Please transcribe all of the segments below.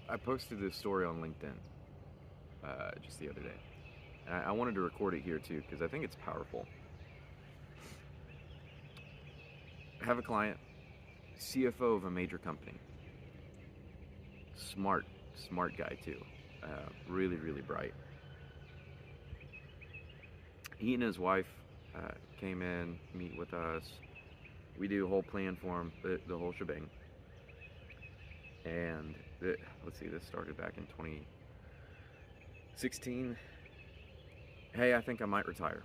I posted this story on LinkedIn just the other day. And I wanted to record it here too because I think it's powerful. I have a client, CFO of a major company. Smart, smart guy too. Really, really bright. He and his wife came in, meet with us. We do a whole plan for him, the whole shebang. And let's see, this started back in 2016. Hey, I think I might retire.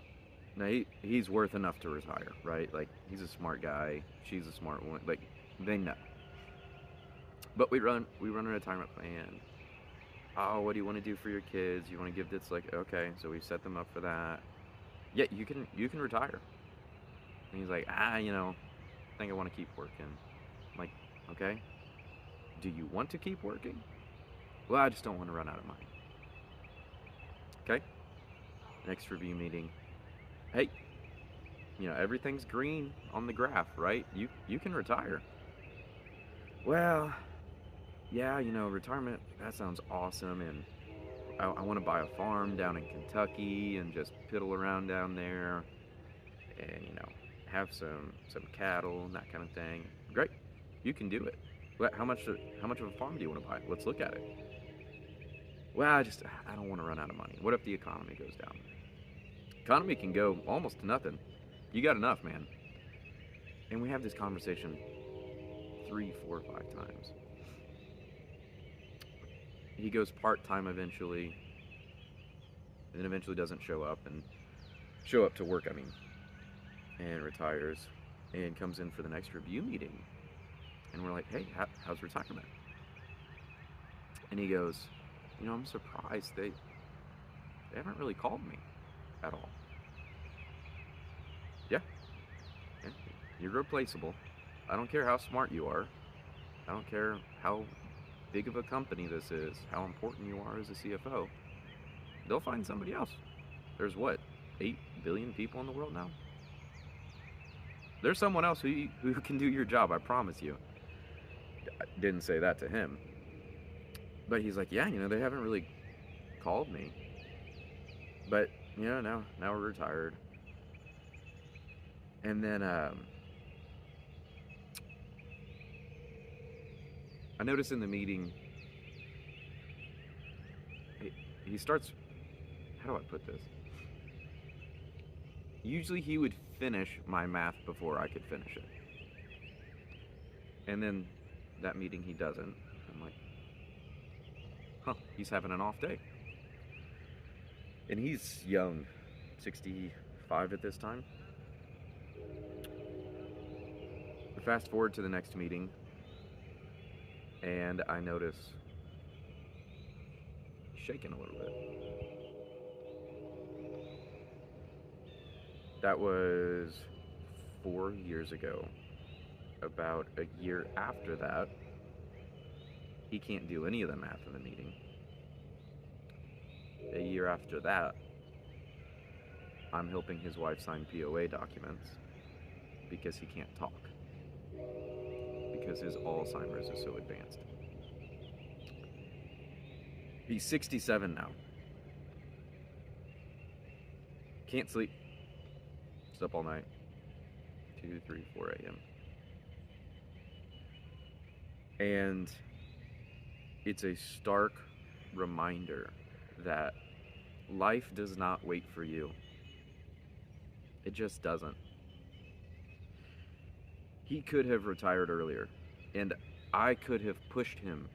Now he's worth enough to retire, right? Like he's a smart guy. She's a smart woman. Like they know. But we run a retirement plan. Oh, what do you want to do for your kids? You want to give this like okay, so we set them up for that. Yeah, you can retire. And he's like, I think I want to keep working. I'm like, okay. Do you want to keep working? Well, I just don't want to run out of money. Okay. Next review meeting. Hey, everything's green on the graph, right? You can retire. Well, yeah, retirement, that sounds awesome. And I want to buy a farm down in Kentucky and just piddle around down there and, have some cattle and that kind of thing. Great. You can do it. How much of a farm do you want to buy? Let's look at it. Well, I don't want to run out of money. What if the economy goes down? Economy can go almost to nothing. You got enough, man. And we have this conversation 3, 4, 5 times. He goes part-time eventually, and then eventually doesn't show up to work, and retires, and comes in for the next review meeting. And we're like, hey, how's retirement? And he goes, I'm surprised they haven't really called me at all. Yeah, yeah, you're replaceable. I don't care how smart you are. I don't care how big of a company this is, how important you are as a CFO. They'll find somebody else. There's what, 8 billion people in the world now? There's someone else who can do your job, I promise you. I didn't say that to him. But he's like, yeah, they haven't really called me. But, now we're retired. And then I noticed in the meeting, he starts, how do I put this? Usually he would finish my math before I could finish it. And then that meeting he doesn't. I'm like, he's having an off day. And he's young, 65 at this time. Fast forward to the next meeting, and I notice he's shaking a little bit. That was 4 years ago. About a year after that, he can't do any of the math in the meeting. A year after that, I'm helping his wife sign POA documents because he can't talk. Because his Alzheimer's is so advanced. He's 67 now. Can't sleep. He's up all night. 2, 3, 4 a.m. And it's a stark reminder that life does not wait for you. It just doesn't. He could have retired earlier, and I could have pushed him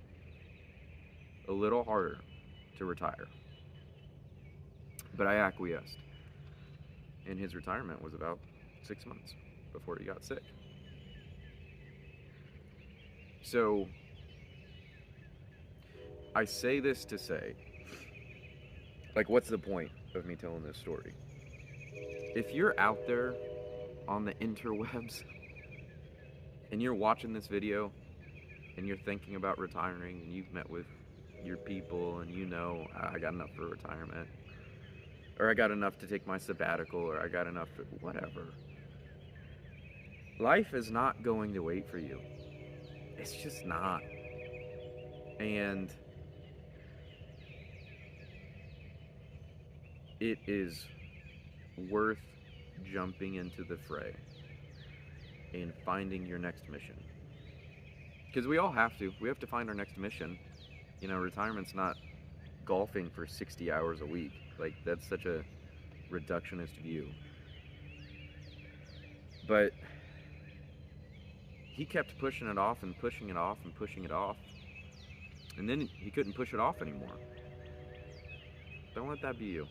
a little harder to retire. But I acquiesced. And his retirement was about 6 months before he got sick. So, I say this to say, what's the point of me telling this story? If you're out there on the interwebs and you're watching this video and you're thinking about retiring and you've met with your people and I got enough for retirement, or I got enough to take my sabbatical, or I got enough for whatever. Life is not going to wait for you. It's just not. And it is worth jumping into the fray and finding your next mission. Because we all have to. We have to find our next mission. You know, retirement's not golfing for 60 hours a week. Like, that's such a reductionist view. But he kept pushing it off and pushing it off and pushing it off. And then he couldn't push it off anymore. Don't let that be you.